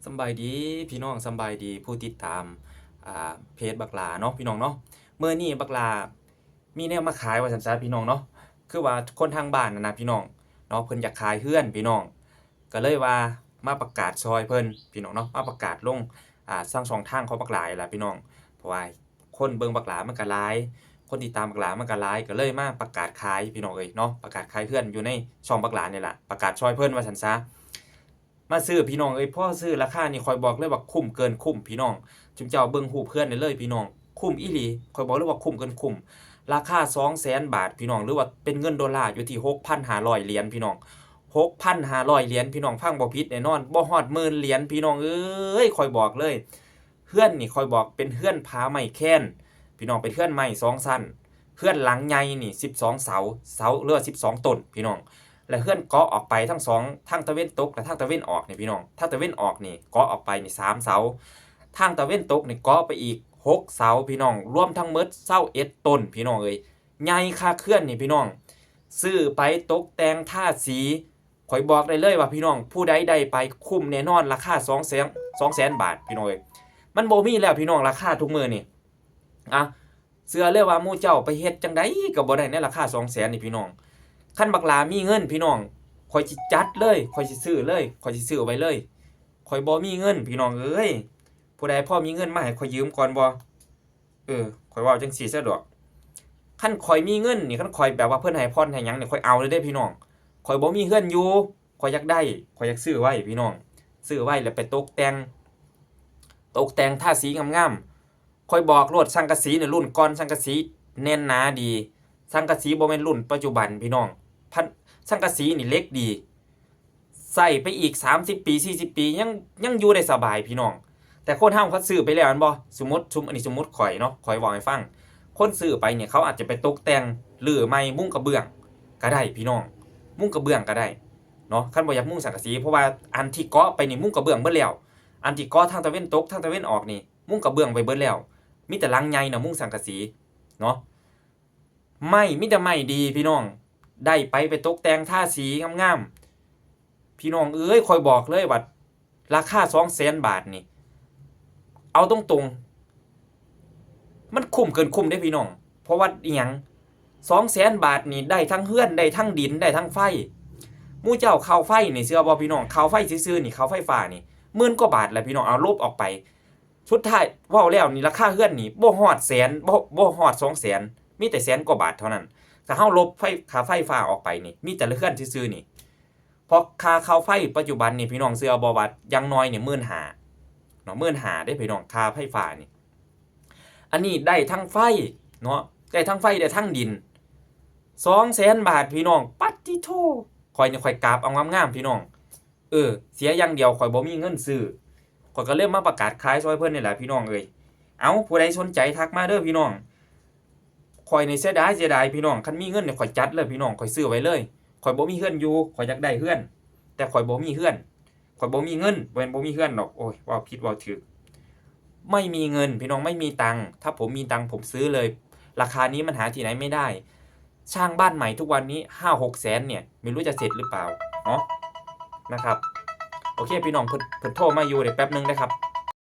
สำบายดีพี่น้องสำบายดีผู้ติดตามเพจบักหลาเนาะพี่น้องเนาะมื้อนี้บักหลามีแนวมาขายว่าซั่นซะพี่น้องเนาะคือว่าคนทางบ้านน่ะนะพี่น้องเนาะเพิ่นอยากขายเรือนพี่น้องก็เลยว่ามาประกาศซอยเพิ่นพี่น้องเนาะมาประกาศลงทางช่องทางของบักหลานี่ล่ะพี่น้องเพราะว่าคนเบิ่งบักหลามันก็หลายคนติดตามบักหลามันก็หลายก็เลยมาประกาศขายพี่น้องเอ้ยเนาะประกาศขายเรือนอยู่ในช่องบักหลานี่ล่ะประกาศซอยเพิ่นว่าซั่นซะ มาซื้อพี่น้องเอ้ยพ่อซื้อราคานี่ข่อยบอกเลยว่าคุ้มเกินคุ้มพี่น้องจุมเจ้าเบิ่งรูปเพื่อนได้เลยพี่น้องคุ้มอีหลีข่อยบอกเลยว่าคุ้มเกินคุ้มราคา200,000 บาทพี่น้องหรือว่าเป็นเงินดอลลาร์อยู่ที่6,500เหรียญพี่น้อง6,500เหรียญพี่น้องฟังบ่ผิดแน่นอนบ่ฮอดหมื่นเหรียญพี่น้องเอ้ยข่อยบอกเลยเฮือนนี่ข่อยบอกเป็นเฮือนผาไม้แค้นพี่น้องเป็นเฮือนไม้2ชั้นเฮือนหลังใหญ่นี่12เสาหรือว่า12ต้นพี่น้อง และเฮือนเกาะออกไปทั้งสองทางตะเว้นตกและทางตะเว้นออกนี่พี่น้องทางตะเว้นออกนี่เกาะออกไปนี่3เสาทางตะเว้นตกนี่เกาะไปอีก6เสาพี่น้องรวมทั้งหมด21ต้นพี่น้องเอ้ยใหญ่ค่าเคลื่อนนี่พี่น้องซื้อไปตกแต่งทาสีข่อยบอกได้เลยว่าพี่น้องผู้ใดได้ไปคุ้มแน่นอนราคา200,000 บาทพี่น้องเอ้ยมันบ่มีแล้วพี่น้องราคาทุกมื้อนี่อ่ะเชื่อเลยว่าหมู่เจ้าไปเฮ็ดจังได๋ก็บ่ได้ในราคา200,000นี่พี่น้อง คันบักหลามีเงินพี่น้องข่อยสิจัดเลยข่อยสิซื้อเลยข่อยสิซื้อไว้เลยข่อยบ่มีเงินพี่น้องเอ้ยผู้ใดพอมีเงินมาให้ข่อยยืมก่อนบ่ข่อยเว้าจังซี่ซะดอกคันข่อยมีเงินนี่คันข่อยแบบว่าเพิ่นให้ผ่อนให้หยังนี่ข่อยเอาเลยเด้พี่น้องข่อยบ่มีเรือนอยู่ข่อยอยากได้ข่อยอยากซื้อไว้พี่น้องซื้อไว้แล้วไปตกแต่งทาสีงามๆข่อยบอกโลดสังกะสีนี่รุ่นก่อนสังกะสีแน่นหนาดีสังกะสีบ่แม่นรุ่นปัจจุบันพี่น้อง สังกะสีนี่เหล็กดีใส่ไปอีก30ปี40ปียังอยู่ได้สบายพี่น้องแต่คนเฮาเขาซื้อไปแล้วอันบ่อันนี้สมมุติข่อยเนาะข่อยเว้าให้ฟังคนซื้อไปเนี่ยเขาอาจจะไปตกแต่งรื้อใหม่มุงกระเบื้องก็ได้พี่น้องมุงกระเบื้องก็ได้เนาะคันบ่อยากมุงสังกะสีเพราะว่าอันที่เกาะไปนี่มุงกระเบื้องเบิดแล้วอันที่เกาะทางตะเวนตกทางตะเวนออกนี่มุงกระเบื้องไว้เบิดแล้วมีแต่หลังใหญ่น่ะมุงสังกะสีเนาะมีแต่ไม้ดีพี่น้อง ได้ไปตกแต่งทาสีงามๆพี่น้องเอ้ยคอยบอกเลยว่าราคา200,000 บาทนี่เอาตรงๆมันคุ้มเกินคุ้มเด้พี่น้องเพราะว่าอีหยัง200,000 บาทนี่ได้ทั้งเรือนได้ทั้งดินได้ทั้งไฟหมู่เจ้าค่าไฟนี่เชื่อบ่พี่น้องค่าไฟซื่อๆนี่ค่าไฟฟ้านี่หมื่นกว่าบาทแหละพี่น้องเอาลบออกไปสุดท้ายเว้าแล้วนี่ราคาเรือนนี่บ่ฮอดแสนบ่ฮอด200,000มีแต่แสนกว่าบาทเท่านั้น ถ้าเฮาลบค่าไฟฟ้าออกไปนี่มีแต่ละเรือนซื่อๆนี่เพราะค่าข้าวไฟปัจจุบันนี่พี่น้องเชื่อบ่ว่าอย่างน้อยนี่15,000เนาะ15,000เด้พี่น้องค่าไฟฟ้านี่อันนี้ได้ทั้งไฟเนาะได้ทั้งไฟได้ทั้งดิน200,000 บาทพี่น้องปัดจิโธข่อยนี่ข่อยกราบเอางามๆพี่น้องเสียอย่างเดียวข่อยบ่มีเงินซื้อข่อยก็เลยมาประกาศขายซอยเพิ่นนี่แหละพี่น้องเอ้ยเอ้าผู้ใดสนใจทักมาเด้อพี่น้อง ข่อยนี่เสียดายพี่น้องคันมีเงินเนี่ยข่อยจัดเลยพี่น้องข่อยซื้อไว้เลยข่อยบ่มีเฮือนอยู่ข่อยอยากได้เฮือนแต่ข่อยบ่มีเฮือนข่อยบ่มีเงินบ่แม่นบ่มีเฮือนดอกโอ้ยเว้าผิดเว้าถูกไม่มีเงินพี่น้องไม่มีตังค์ถ้าผมมีตังค์ผมซื้อเลยราคานี้มันหาที่ไหนไม่ได้สร้างบ้านใหม่ทุกวันนี้5-6แสนเนี่ยไม่รู้จะเสร็จหรือเปล่าเนาะนะครับโอเคพี่น้องเพิ่นโทรมาอยู่เดี๋ยวแป๊บนึงนะครับ